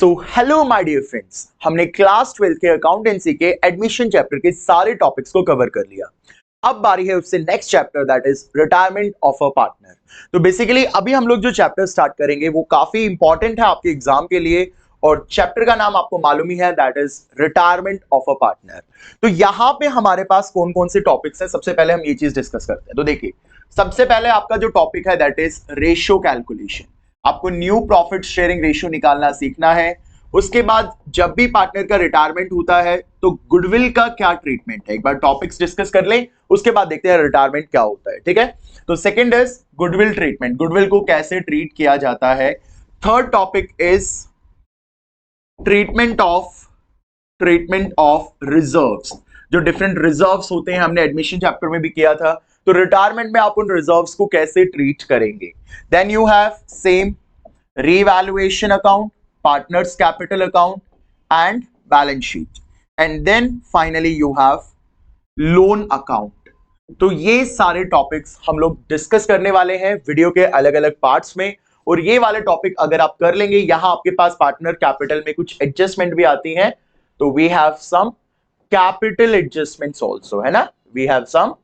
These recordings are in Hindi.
So hello my dear friends, हमने क्लास 12 के अकाउंटेंसी के एडमिशन चैप्टर के सारे टॉपिक्स को कवर कर लिया। अब बारी है उससे next chapter, that is retirement of a partner. तो बेसिकली अभी हम लोग जो चैप्टर स्टार्ट करेंगे वो काफी इंपॉर्टेंट है आपके एग्जाम के लिए, और चैप्टर का नाम आपको मालूम ही है, that is retirement of a partner. तो यहां पे हमारे पास कौन कौन से टॉपिक्स हैं, सबसे पहले हम ये चीज डिस्कस करते हैं। तो देखिए, सबसे पहले आपका जो टॉपिक है दैट इज रेशियो कैलकुलेशन। आपको न्यू प्रॉफिट शेयरिंग रेशियो निकालना सीखना है। उसके बाद जब भी पार्टनर का रिटायरमेंट होता है तो गुडविल का क्या ट्रीटमेंट है, एक बार टॉपिक्स डिस्कस कर लें, उसके बाद देखते हैं रिटायरमेंट क्या होता है। ठीक है, तो second is goodwill treatment, goodwill को कैसे ट्रीट किया जाता है। Third topic is treatment of reserves, जो डिफरेंट रिजर्व्स होते हैं, हमने एडमिशन चैप्टर में भी किया था। तो रिटायरमेंट में आप उन रिजर्व्स को कैसे ट्रीट करेंगे। Then you have same revaluation account, partners capital account and balance sheet, and then finally you have loan account। तो ये सारे टॉपिक्स हम लोग डिस्कस करने वाले हैं वीडियो के अलग अलग पार्ट्स में, और ये वाले टॉपिक अगर आप कर लेंगे, यहां आपके पास पार्टनर कैपिटल में कुछ एडजस्टमेंट भी आती हैं। तो we have some capital adjustments also, है ना, we have some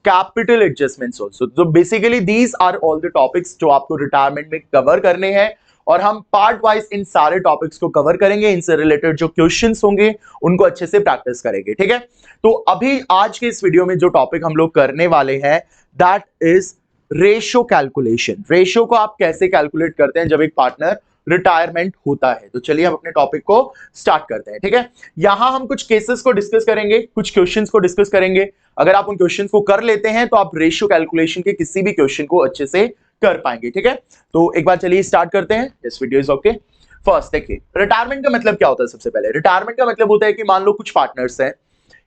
capital adjustments also. तो basically these are all the topics जो आपको रिटायरमेंट में कवर करने हैं, और हम पार्ट वाइज इन सारे टॉपिक्स को कवर करेंगे। इनसे रिलेटेड जो क्वेश्चंस होंगे उनको अच्छे से प्रैक्टिस करेंगे। ठीक है, तो अभी आज के इस वीडियो में जो टॉपिक हम लोग करने वाले हैं that is ratio calculation. Ratio को आप कैसे कैलकुलेट करते हैं जब एक पार्टनर रिटायरमेंट होता है। तो चलिए हम अपने टॉपिक को स्टार्ट करते हैं। ठीक है, यहां हम कुछ केसेस को डिस्कस करेंगे, कुछ क्वेश्चंस को डिस्कस करेंगे। अगर आप उन क्वेश्चंस को कर लेते हैं तो आप रेशियो कैलकुलेशन के किसी भी क्वेश्चन को अच्छे से कर पाएंगे। ठीक है, तो एक बार चलिए स्टार्ट करते हैं। This video is okay. First देखिए, रिटायरमेंट का मतलब क्या होता है। सबसे पहले रिटायरमेंट का मतलब होता है कि मान लो कुछ पार्टनर्स हैं,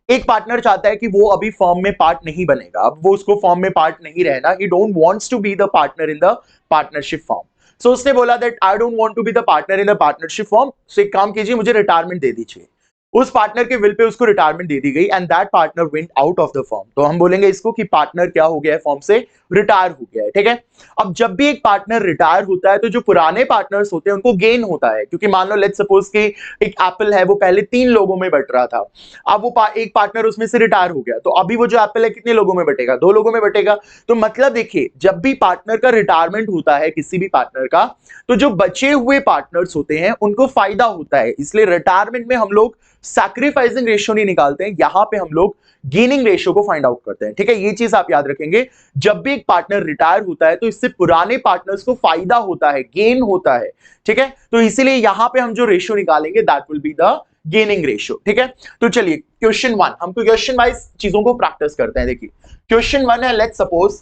एक पार्टनर चाहता है कि वो अभी फर्म में पार्ट नहीं बनेगा, अब वो उसको फर्म में पार्ट नहीं रहना, he don't wants to be the partner in the partnership firm. So उसने बोला that I don't want to be the partner in the partnership firm, so एक काम कीजिए, मुझे रिटायरमेंट दे दीजिए। उस पार्टनर के विल पे उसको रिटायरमेंट दे दी गई, and that partner went out of the firm. तो हम बोलेंगे इसको कि पार्टनर क्या हो गया है, फर्म से रिटायर हो गया है। ठीक है, अब जब भी एक पार्टनर रिटायर होता है तो जो पुराने पार्टनर्स होते हैं उनको गेन होता है, क्योंकि मान लो लेट्स सपोज कि एक एप्पल है, वो पहले 3 लोगों में बट रहा था, अब वो एक पार्टनर उसमें से रिटायर हो गया, तो अभी वो जो एप्पल है कितने लोगों में बटेगा, 2 लोगों में बटेगा। तो मतलब देखिए, जब भी पार्टनर का रिटायरमेंट होता है किसी भी पार्टनर का, तो जो बचे हुए पार्टनर्स होते हैं उनको फायदा होता है। इसलिए रिटायरमेंट में हम लोग सैक्रिफाइसिंग रेशियो नहीं निकालते हैं, यहां पे हम लोग गेनिंग रेशियो को फाइंड आउट करते हैं। ठीक है, ये चीज आप याद रखेंगे। जब भी एक पार्टनर रिटायर होता है तो इससे पुराने पार्टनर्स को फायदा होता है, गेन होता है। ठीक है, तो इसीलिए यहां पे हम जो रेशियो निकालेंगे that will be the gaining ratio. ठीक है, तो चलिए क्वेश्चन 1, हम क्वेश्चन वाइज चीजों को प्रैक्टिस करते हैं। देखिए क्वेश्चन 1 है, let's suppose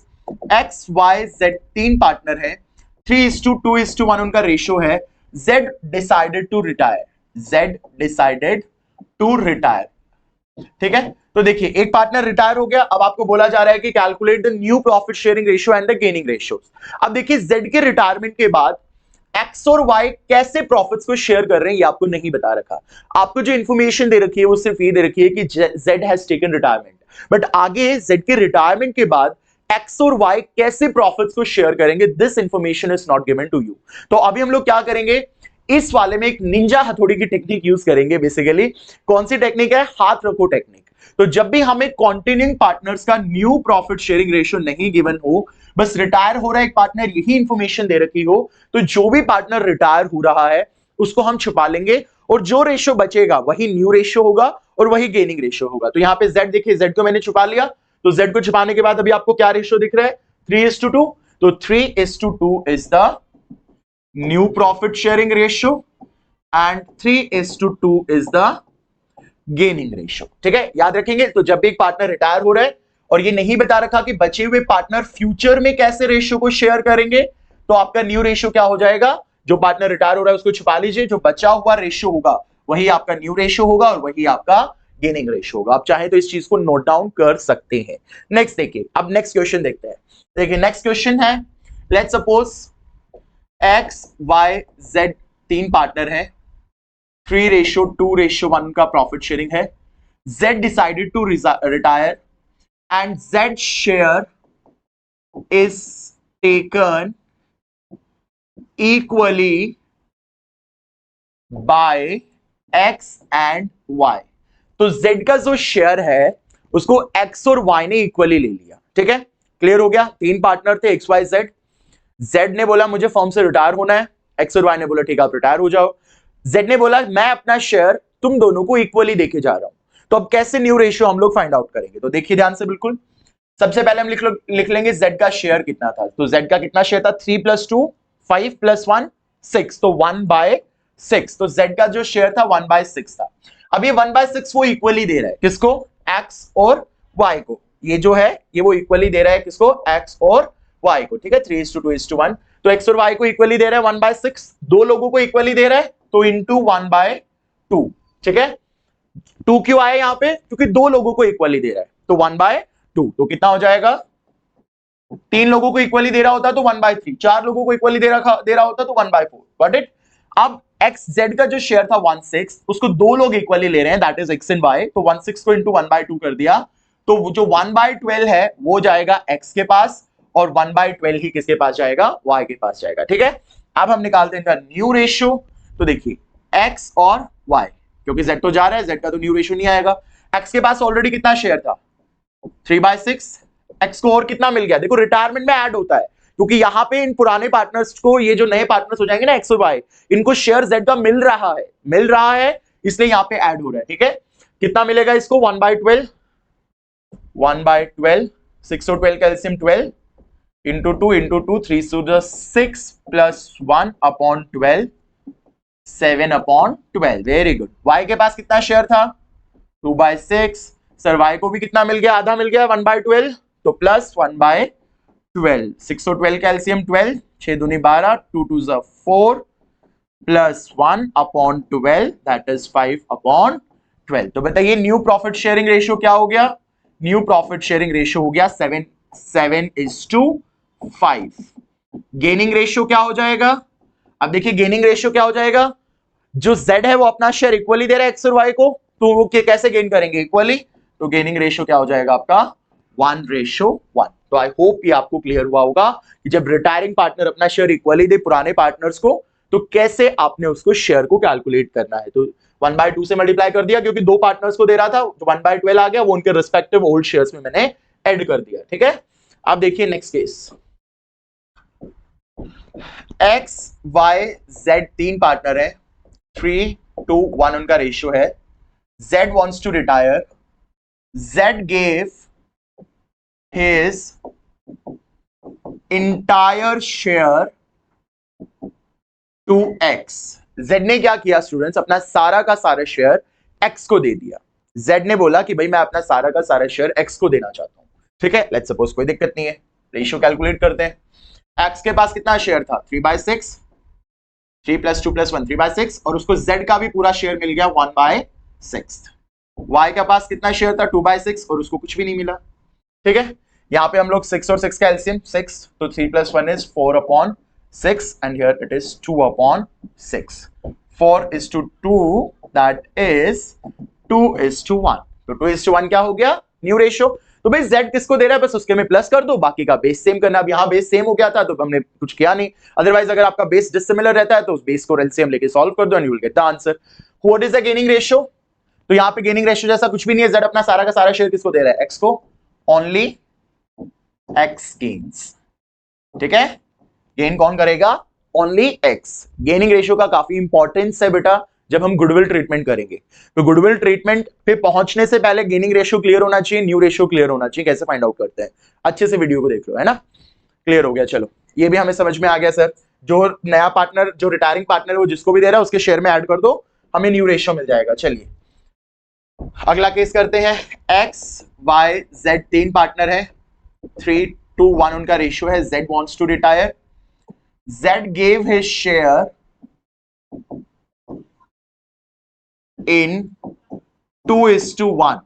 X Y Z 3 partner है, 3:2:1 उनका रेशियो है। Z decided to retire, Z decided to retire. ठीक है, तो देखिए एक पार्टनर रिटायर हो गया, अब आपको बोला जा रहा है कि calculate the new profit sharing ratio and the gaining ratios. अब देखिए जेड के रिटायरमेंट के बाद एक्स और वाई कैसे प्रॉफिट्स को शेयर कर रहे हैं ये आपको नहीं बता रखा। आपको जो इंफॉर्मेशन दे रखी है वो सिर्फ ये दे रखी है कि Z has taken retirement, but आगे जेड के रिटायरमेंट के बाद एक्स और वाई कैसे प्रॉफिट्स को शेयर करेंगे, this information is not given to you. तो अभी हम लोग क्या करेंगे, इस वाले में एक निंजा हथौड़ी की टेक्निक यूज करेंगे। बेसिकली कौन सी टेक्निक है, हाथ रखो टेक्निक। तो जब भी हमें कॉन्टिन्यूइंग पार्टनर्स का न्यू प्रॉफिट शेयरिंग रेशियो नहीं गिवन हो, बस रिटायर हो रहा है एक पार्टनर, यही इंफॉर्मेशन दे रखी हो, तो जो भी पार्टनर रिटायर हो रहा है उसको हम छुपा लेंगे, और जो रेशियो बचेगा वही न्यू रेशियो होगा और वही गेनिंग रेशियो होगा। तो यहां पे जेड देखिए, जेड को मैंने छुपा लिया, तो जेड को छुपाने के बाद अभी आपको क्या रेशियो दिख रहा है, 3:2। तो 3:2 is the new profit sharing ratio and 3:2 is the gaining ratio. ठीक है, याद रखेंगे। तो जब भी एक पार्टनर रिटायर हो रहा है और ये नहीं बता रखा कि बचे हुए पार्टनर फ्यूचर में कैसे रेशियो को शेयर करेंगे, तो आपका न्यू रेशियो क्या हो जाएगा, जो पार्टनर रिटायर हो रहा है उसको छुपा लीजिए, जो बचा हुआ रेशियो होगा वही आपका न्यू रेशियो होगा और वही आपका गेनिंग रेशियो होगा। आप चाहे तो इस चीज को नोट डाउन कर सकते हैं। नेक्स्ट देखिए, अब नेक्स्ट क्वेश्चन देखते हैं। देखिए नेक्स्ट क्वेश्चन है, let's suppose X Y Z 3 partner है, 3:2:1 का प्रॉफिट शेयरिंग है। Z decided to retire and Z share is taken equally by X and Y. तो z का जो शेयर है उसको x और y ने इक्वली ले लिया। ठीक है, क्लियर हो गया। तीन पार्टनर थे x y z। z ने बोला मुझे फर्म से रिटायर होना है, x और y ने बोला ठीक है आप रिटायर हो जाओ। z ने बोला मैं अपना शेयर तुम दोनों को इक्वली देके जा रहा हूं। तो अब कैसे न्यू रेशियो हम लोग फाइंड आउट करेंगे, तो देखिए ध्यान से बिल्कुल। सबसे पहले हम लिख लेंगे z का शेयर कितना था। तो z का कितना शेयर था, 3 + 2 5 + 1 6, तो 1/6। तो z का जो शेयर था 1/6 था। अब ये 1/6 वो इक्वली दे रहा है किसको, x और y को। ये जो है ये वो इक्वली दे रहा है किसको, x और y को। ठीक है, 3:2:1। तो x और y को इक्वली दे रहा है 1/6, दो लोगों को इक्वली दे रहा है तो इंटू 1/2। ठीक है, 2 क्यों आया यहां पे, क्योंकि दो लोगों को इक्वली दे रहा है तो 1/2। तो कितना हो जाएगा, तीन लोगों को इक्वली दे रहा होता तो 1/3, चार लोगों को इक्वली दे रहा होता तो 1/4। Got it. अब एक्स जेड का जो शेयर था 1/6, उसको दो लोग इक्वली ले रहे हैं, that is X and Y. तो 1/6 को इंटू 1/2 कर दिया, तो जो 1/12 है वो जाएगा एक्स के पास और 1/12 ही किसके पास जाएगा, वाई के पास जाएगा। ठीक है, अब हम निकालते हैं इनका न्यू रेशियो। तो देखिए एक्स और वाई, क्योंकि जेड तो जा रहा है, जेड का तो न्यू रेशियो नहीं आएगा। एक्स के पास ऑलरेडी कितना शेयर था, 3/6। एक्स को और कितना मिल गया, देखो रिटायरमेंट में ऐड होता है, क्योंकि यहां पे इन पुराने पार्टनर्स को, ये जो नए पार्टनर्स हो जाएंगे ना एक्स और वाई, इनको शेयर जेड का मिल रहा है, इसलिए यहां पे ऐड हो रहा है। ठीक है, कितना मिलेगा इसको, 1/12, 1/12, 6 और 12 कैल्सियम 12 into 2 into 2, 3 + 1 upon 12, 7/12। Very good. Y के पास कितना शेयर था, 2/6। सर वाई को भी कितना मिल गया, आधा मिल गया, 1/12, तो प्लस 1/12। 6 और 12 कैल्सियम 12, 6 दूनी 12, 2 2 4 प्लस 1 अपॉन 12, दैट इज 5/12। तो बताइए न्यू प्रॉफिट शेयरिंग रेशियो क्या हो गया, न्यू प्रॉफिट शेयरिंग रेशियो हो गया 7:5। गेनिंग रेशियो क्या हो जाएगा, अब देखिए गेनिंग रेशियो क्या हो जाएगा, जो z है वो अपना शेयर इक्वली दे रहा है एक्स और y को, तो वो कैसे गेन करेंगे, इक्वली। तो गेनिंग रेशियो क्या हो जाएगा आपका, 1:1। तो आई होप ये आपको क्लियर हुआ होगा कि जब रिटायरिंग पार्टनर अपना शेयर इक्वली दे पुराने पार्टनर्स को, तो कैसे आपने उसको शेयर को कैलकुलेट करना है। तो 1/2 से मल्टीप्लाई कर दिया, क्योंकि दो पार्टनर्स को दे रहा था, तो 1/12 आ गया, वो उनके रिस्पेक्टिव ओल्ड शेयर्स में मैंने ऐड कर दिया। ठीक है, अब देखिए next case. X Y Z तीन पार्टनर है, 3:1 उनका रेशियो है। Z wants to retire. Z gave his entire share to X. Z ने क्या किया स्टूडेंट्स, अपना सारा का सारा शेयर X को दे दिया। Z ने बोला कि भाई मैं अपना सारा का सारा शेयर X को देना चाहता हूं। ठीक है, लेट्स सपोज कोई दिक्कत नहीं है, रेशियो कैलकुलेट करते हैं। X के पास कितना शेयर था, 3/6, 3 + 2 + 1 3/6, और उसको Z का भी पूरा शेयर मिल गया 1/6। Y के पास कितना शेयर था, 2/6, और उसको कुछ भी नहीं मिला। ठीक है, यहां पे हम लोग 6 और 6 का एलसीएम 6, तो 3 + 1 is 4/6 and here it is 2/6। 4:2, that is 2:1। तो 2:1 क्या हो गया, न्यू रेशियो। तो भाई Z किसको दे रहा है, बस उसके में प्लस कर दो, बाकी का बेस सेम करना। अब यहां बेस सेम हो गया था तो हमने कुछ किया नहीं, अदरवाइज अगर आपका बेस डिसिमिलर रहता है तो उस बेस को एलसीएम लेके सॉल्व कर दो and you will get the answer. What is the gaining ratio, तो यहां पे गेनिंग रेशियो जैसा कुछ भी नहीं है, Z अपना सारा का सारा शेयर किसको दे रहा है, X को, ओनली X गेन्स। ठीक है, गेन कौन करेगा, ओनली X। गेनिंग रेशियो का काफी इंपॉर्टेंस है बेटा जब हम गुडविल ट्रीटमेंट करेंगे। तो गुडविल ट्रीटमेंट पे पहुंचने से पहले गेनिंग रेशियो क्लियर होना चाहिए, न्यू रेशियो क्लियर होना चाहिए। कैसे फाइंड आउट करते हैं, अच्छे से वीडियो को देख लो, है ना। क्लियर हो गया, चलो ये भी हमें समझ में आ गया सर। जो नया पार्टनर, जो रिटायरिंग पार्टनर है, वो जिसको भी दे रहा है उसके शेयर में ऐड कर दो, हमें न्यू रेशियो मिल जाएगा। चलिए अगला केस करते हैं। एक्स वाई जेड तीन पार्टनर है, 3:1 उनका रेशियो है। Z wants to retire. Z gave his share in 2:1.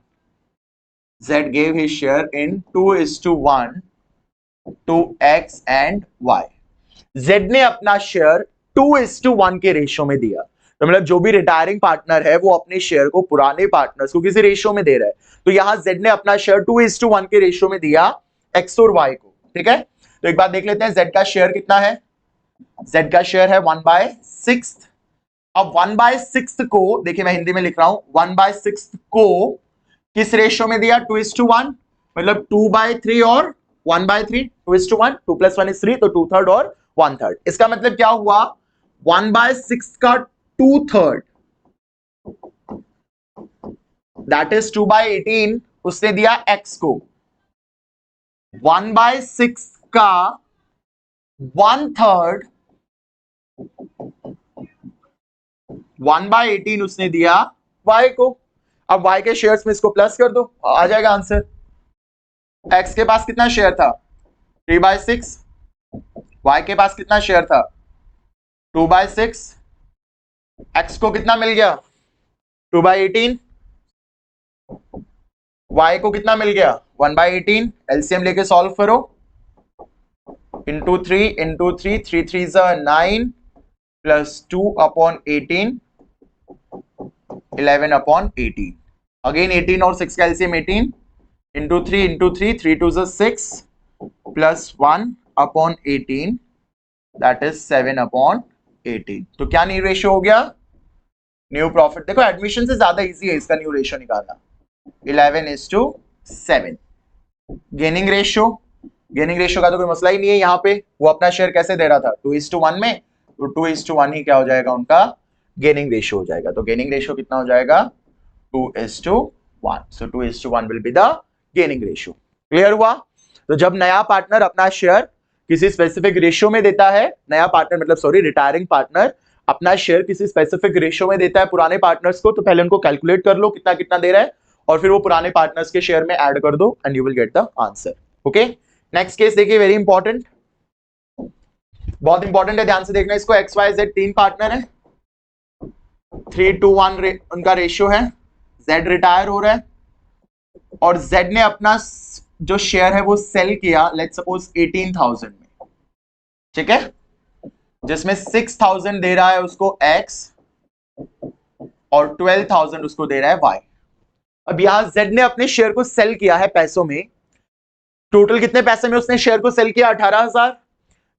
Z gave his share in 2:1 to X and Y. Z ने अपना शेयर 2:1 के रेशियो में दिया। तो मतलब जो भी रिटायरिंग पार्टनर है वो अपने शेयर को पुराने पार्टनर्स को किसी रेशियो में दे रहा है। तो यहां Z ने अपना शेयर 2:1 के रेशियो में दिया X और Y को। ठीक है, तो एक बात देख लेते हैं, Z का शेयर कितना है, Z का शेयर है 1/6, अब 1/6 को देखिए, मैं हिंदी में लिख रहा हूं, 1/6 को किस रेशियो में दिया? 2:1, मतलब 2/3 और 1/3, 2:1, 2 + 1 = 3, तो 2/3 और 1/3। इसका मतलब क्या हुआ? 1/6 का 2/3, दैट इज 2/18, उसने दिया x को। 1/6 का 1/3, 1/18 उसने दिया y को। अब y के शेयर्स में इसको प्लस कर दो, आ जाएगा आंसर। x के पास कितना शेयर था? 3/6। y के पास कितना शेयर था? 2/6। x को कितना मिल गया? 2/18। y को कितना मिल गया? 1/18। एलसीएम लेके सॉल्व करो, इंटू 3, 3 3 9 प्लस 2/18, 11/18। अगेन 18 और 6 का LCM 18, into 3, 3 2 6 plus 1/18, that is 7/18। तो क्या न्यू रेशियो हो गया? New profit. देखो एडमिशन से ज्यादा इजी है इसका न्यू रेशियो निकालना, 11:7। गेनिंग रेशियो, गेनिंग रेशियो का तो कोई मसला ही नहीं है। यहाँ पे वो अपना शेयर कैसे दे रहा था? 2:1 में, तो 2:1 ही क्या हो जाएगा उनका? गेनिंग रेशियो हो जाएगा। तो गेनिंग रेशियो कितना हो जाएगा? 2:1। सो 2:1 will be the gaining ratio. Clear हुआ? तो जब नया पार्टनर अपना शेयर किसी स्पेसिफिक रेशियो में देता है, नया पार्टनर मतलब सॉरी रिटायरिंग पार्टनर अपना शेयर किसी स्पेसिफिक रेशियो में देता है पुराने पार्टनर्स को, तो पहले उनको कैलकुलेट कर लो कितना कितना दे रहा है, और फिर वो पुराने पार्टनर्स के शेयर में ऐड कर दो and you will get the answer. Okay, next case देखिए, वेरी इंपॉर्टेंट, बहुत इंपॉर्टेंट है, ध्यान से देखना इसको। XYZ 3 पार्टनर है, 3:1 उनका रेशियो है। Z रिटायर हो रहा है और Z ने अपना जो शेयर है वो सेल किया, लेट्स सपोज 18,000 में, ठीक है, जिसमें 6,000 दे रहा है उसको X और 12,000 उसको दे रहा है Y। अब यहां Z ने अपने शेयर को सेल किया है पैसों में, टोटल कितने पैसे में उसने शेयर को सेल किया? 18,000,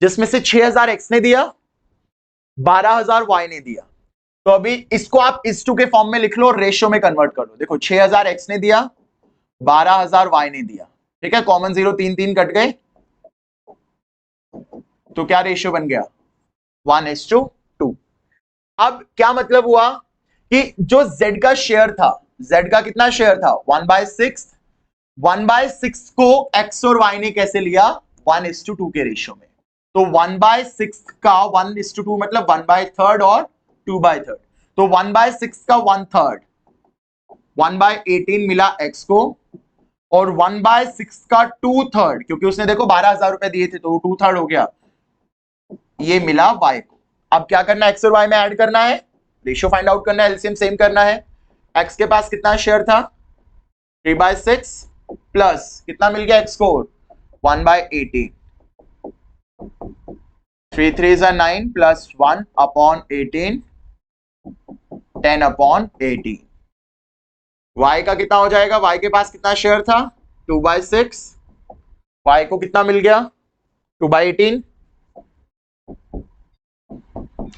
जिसमें से 6,000 X ने दिया, 12,000 Y ने दिया। तो अभी इसको आप इस टू के फॉर्म में लिख लो, रेशियो में कन्वर्ट कर लो। देखो 6,000 X ने दिया, 12,000 Y ने दिया, ठीक है, कॉमन जीरो 3 कट गए, तो क्या रेशियो बन गया? 1:2। अब क्या मतलब हुआ कि जो Z का शेयर था, Z का कितना शेयर था? 1/6। 1/6 को X और Y ने कैसे लिया? 1:2 के रेशियो में। तो 1/6 का 1:2 मतलब 1/3 और 2/3। तो 1/6 का 1/3, 1/18 मिला X को, और 1/6 का 2/3, क्योंकि उसने देखो 12,000 रुपए दिए थे तो 2/3 हो गया, ये मिला Y को। अब क्या करना है? X और Y में ऐड करना है, रेशियो फाइंड आउट करना है, एलसीएम सेम करना है। X के पास कितना शेयर था? 3/6 प्लस कितना मिल गया X को? 1/18, 3 3 9 प्लस 1/18, 10/18। Y का कितना हो जाएगा? Y के पास कितना शेयर था? 2/6। Y को कितना मिल गया? 2/18।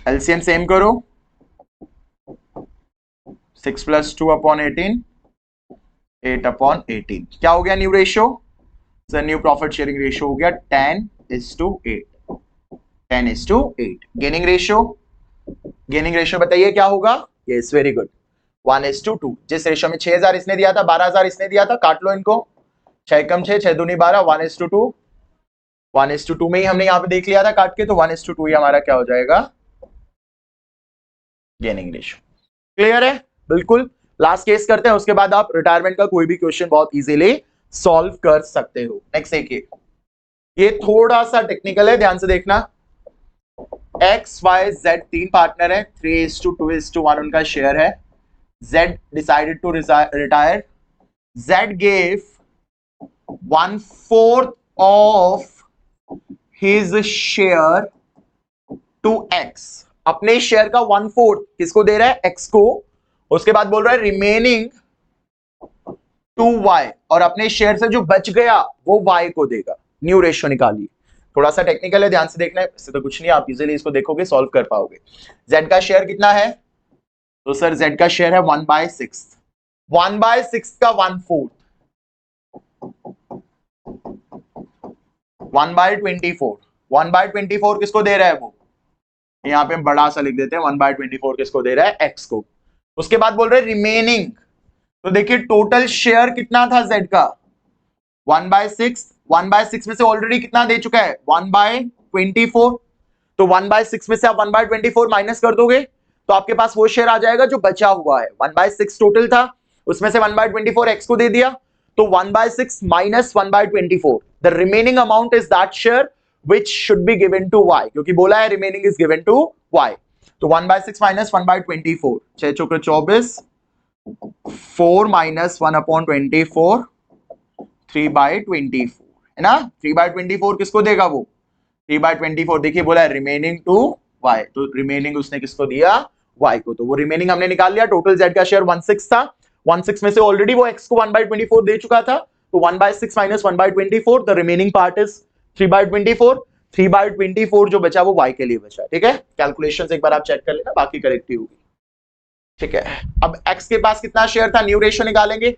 एलसीएम सेम करो, 6 प्लस 2/18, 8/18। क्या हो गया new ratio? Sir new profit sharing ratio हो गया 10:8, 10:8। गेनिंग रेशियो, गेनिंग रेशियो बताइए क्या होगा? Yes, very good, 1:2। जिस रेशियो में 6,000 इसने दिया था, 12,000 इसने दिया था, काट लो इनको, 6 कम 6, 6 दूनी 12, 1:2। 1:2 में ही हमने यहाँ पे देख लिया था काट के, तो 1:2 ही हमारा क्या हो जाएगा? Gaining ratio. क्लियर है? बिल्कुल। लास्ट केस करते हैं, उसके बाद आप रिटायरमेंट का कोई भी क्वेश्चन बहुत इजीली सॉल्व कर सकते हो। नेक्स्ट देखिए, ये थोड़ा सा टेक्निकल है, ध्यान से देखना। XYZ 3 पार्टनर है, 3:2:1 उनका शेयर है। Z decided to retire. Z gave 1/4 of his share to X. अपने शेयर का 1/4 किसको दे रहा है? X को। उसके बाद बोल रहा है रिमेनिंग टू Y, और अपने शेयर से जो बच गया वो Y को देगा। न्यू रेशियो निकालिए। थोड़ा सा टेक्निकल है, ध्यान से देखना है, इससे तो कुछ नहीं, आप इजीली इसको देखोगे, सॉल्व कर पाओगे। Z का शेयर कितना है? तो सर z का शेयर है 1/6, 1/6 का 1/4, 1/24, 1/24 किसको दे रहा है वो, यहाँ पे हम बड़ा सा लिख देते हैं 1/24 किसको दे रहा है, x को। उसके बाद बोल रहे रिमेनिंग, तो देखिए टोटल शेयर कितना था z का 1/6, 1/6 में से ऑलरेडी कितना दे चुका है 1/24, तो 1/6 में से आप 1/24 माइनस कर दोगे तो आपके पास वो शेयर आ जाएगा जो बचा हुआ है। 1/6 टोटल था, उसमें से 1/24 x को दे दिया, तो 1/6 minus 1/24, the remaining amount is that share which should be given to y, क्योंकि बोला है remaining is given to y, तो 1/6 माइनस 1/24, 6 चौके 24, 4 माइनस 1/24, 3/24 है ना, 3/24 किसको देगा वो 3/24, देखिए बोला है रिमेनिंग टू y, तो रिमेनिंग उसने किसको दिया y को, तो वो रिमेनिंग हमने निकाल लिया। टोटल z का शेयर 1/6 था, 1/6 में से ऑलरेडी वो x को 1/24 दे चुका था, तो 1/6 minus 1/24, the remaining part is 3/24, 3/24 जो बचा वो y के लिए बचा। ठीक है, कैलकुलेशंस एक बार आप चेक कर लेना, बाकी करेक्ट ही होगी। ठीक है, अब x के पास कितना शेयर था, न्यू रेशियो निकालेंगे।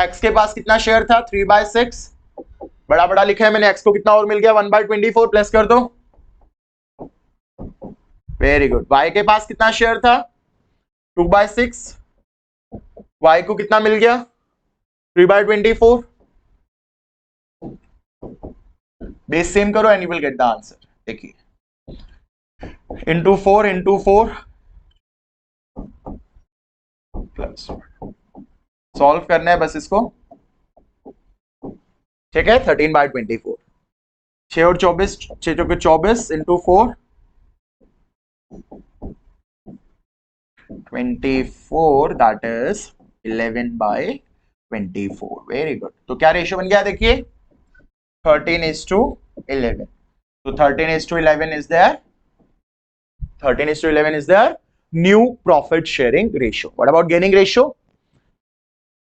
x के पास कितना शेयर था 3/6, बड़ा बड़ा लिखा है मैंने, x को कितना और मिल गया 1/24, प्लस कर दो, वेरी गुड। y के पास कितना शेयर था 2/6, y को कितना मिल गया 3/24, बेस सेम करो and you will get the answer. देखिए इंटू 4 प्लस, सॉल्व करना है बस इसको। ठीक है, 13/24, 6 और 24, 6 चौके 24 into 4, 24, that is 11/24। Very good, तो क्या रेशियो बन गया देखिए 13:11, तो 13:11 is their 13:11 is their new profit sharing ratio. What about gaining ratio?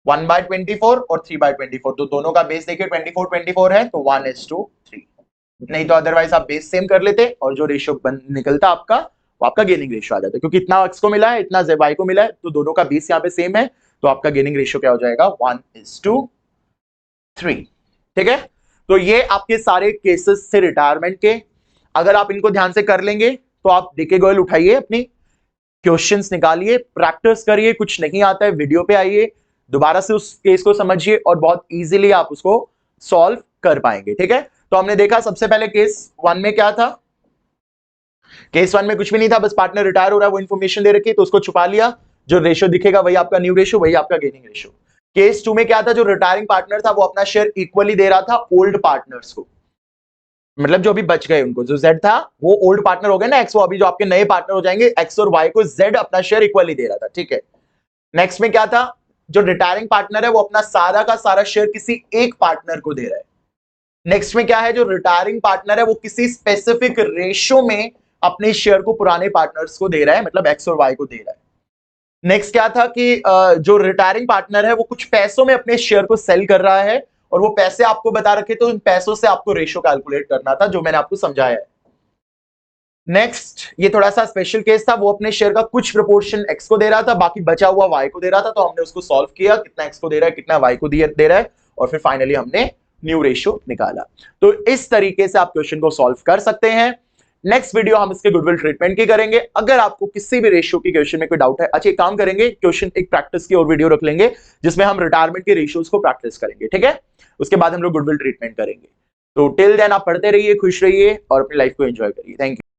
1/24 और 3/24, तो दोनों का बेस देखिए 24 है, तो 1:3, नहीं तो अदरवाइज आप बेस सेम कर लेते और जो रेशियो निकलता आपका वो आपका गेनिंग रेशियो आ जाता है, क्योंकि इतना x को मिला है इतना y को मिला है, तो दोनों का बेस यहाँ पे सेम है, तो आपका गेनिंग रेशियो क्या हो जाएगा 1:3। ठीक है, तो ये आपके सारे केसेस थे रिटायरमेंट के। अगर आप इनको ध्यान से कर लेंगे तो आप डीके गोयल उठाइए, अपनी क्वेश्चंस निकालिए, प्रैक्टिस करिए, कुछ नहीं आता है वीडियो पे आइए, दोबारा से उस केस को समझिए और बहुत इजीली आप उसको सॉल्व कर पाएंगे। ठीक है, तो हमने देखा सबसे पहले केस 1 में क्या था, केस 1 में कुछ भी नहीं था, बस पार्टनर रिटायर हो रहा है, वो इन्फॉर्मेशन दे रखी तो उसको छुपा लिया, जो रेशियो दिखेगा वही आपका न्यू रेशियो, वही आपका गेनिंग रेशियो। केस 2 में क्या था, जो रिटायरिंग पार्टनर था वो अपना शेयर इक्वली दे रहा था ओल्ड पार्टनर्स को, मतलब जो अभी बच गए उनको, जो Z था वो ओल्ड पार्टनर हो गए ना X, वो अभी जो आपके नए पार्टनर हो जाएंगे X और Y को Z अपना शेयर इक्वली दे रहा था। ठीक है, नेक्स्ट में क्या था, जो रिटायरिंग पार्टनर है वो अपना सारा का सारा शेयर किसी एक पार्टनर को दे रहा है। नेक्स्ट में क्या है, जो रिटायरिंग पार्टनर है वो किसी स्पेसिफिक रेशियो में अपने शेयर को पुराने पार्टनर्स को दे रहा है, मतलब X और Y को दे रहा है। नेक्स्ट क्या था कि जो रिटायरिंग पार्टनर है वो कुछ पैसों में अपने शेयर को सेल कर रहा है और वो पैसे आपको बता रखे, तो उन पैसों से आपको रेशियो कैलकुलेट करना था, जो मैंने आपको समझाया है। नेक्स्ट ये थोड़ा सा स्पेशल केस था, वो अपने शेयर का कुछ प्रोपोर्शन X को दे रहा था, बाकी बचा हुआ Y को दे रहा था, तो हमने उसको सॉल्व किया, कितना X को दे रहा है कितना Y को दे रहा है, और फिर फाइनली हमने न्यू रेशियो निकाला। तो इस तरीके से आप क्वेश्चन को सॉल्व कर सकते हैं। नेक्स्ट वीडियो हम इसके गुडविल ट्रीटमेंट की करेंगे। अगर आपको किसी भी रेशियो की क्वेश्चन में कोई डाउट है, अच्छा एक काम करेंगे, क्वेश्चन एक प्रैक्टिस की और वीडियो रख लेंगे जिसमें हम रिटायरमेंट के रेशियोज को प्रैक्टिस करेंगे। ठीक है, उसके बाद हम लोग गुडविल ट्रीटमेंट करेंगे। तो टिल देन आप पढ़ते रहिए, खुश रहिए और अपनी लाइफ को एंजॉय करिए। Thank you.